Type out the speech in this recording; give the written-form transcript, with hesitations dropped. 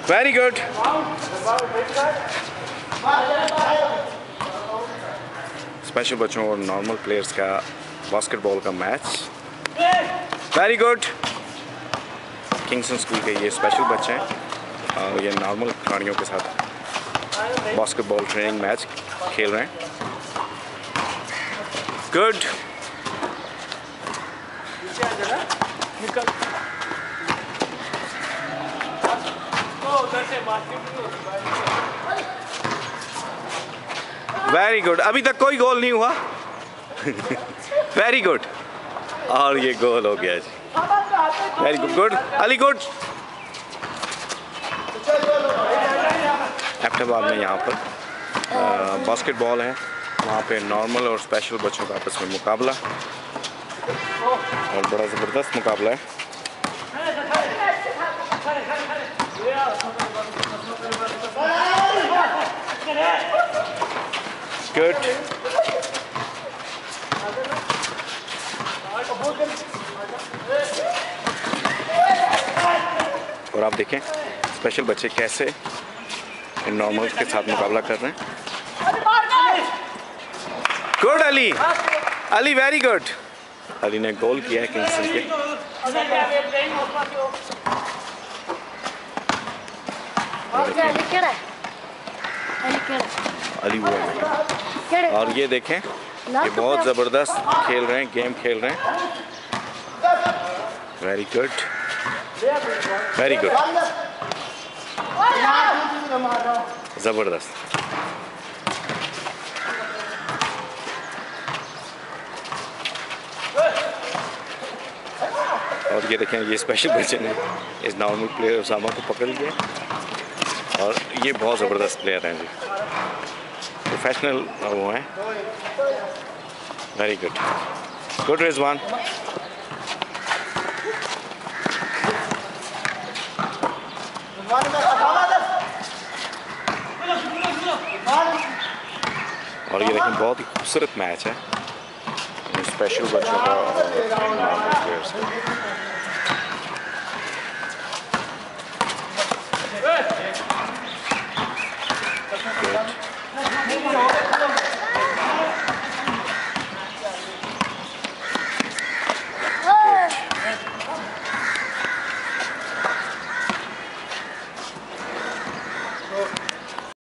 Very good. Special बच्चों और normal players का बास्केटबॉल का match. Very good. Kingston school के ये स्पेशल बच्चे हैं और ये नॉर्मल खिलाड़ियों के साथ बास्केटबॉल ट्रेनिंग मैच खेल रहे हैं। गुड। Very good. अभी तक कोई गोल नहीं हुआ। Very good. और ये गोल हो गया जी। Very good. Good Ali, good. Ahmedabad में यहाँ पर बास्केटबॉल है, वहाँ पे नॉर्मल और स्पेशल बच्चों का आपस में मुकाबला और बड़ा ज़बरदस्त मुकाबला है। गुड। और आप देखें स्पेशल बच्चे कैसे नॉर्मल के साथ मुकाबला कर रहे हैं। Good Ali. Ali very good. Ali ने गोल किया है किंगस्टन के। अली वो है। और ये देखें ये बहुत ज़बरदस्त खेल रहे हैं, गेम खेल रहे हैं। वेरी गुड, वेरी गुड, ज़बरदस्त। और ये देखें ये स्पेशल बच्चे ने इस नॉर्मल प्लेयर उसामा को पकड़ लिया और ये बहुत ज़बरदस्त प्लेयर हैं जी, प्रोफेशनल वो हैं। Very good, good Rizwan. और ये देखें बहुत ही खूबसूरत मैच है स्पेशल बच्चों का और नॉर्मल प्लेयर्स का। Good.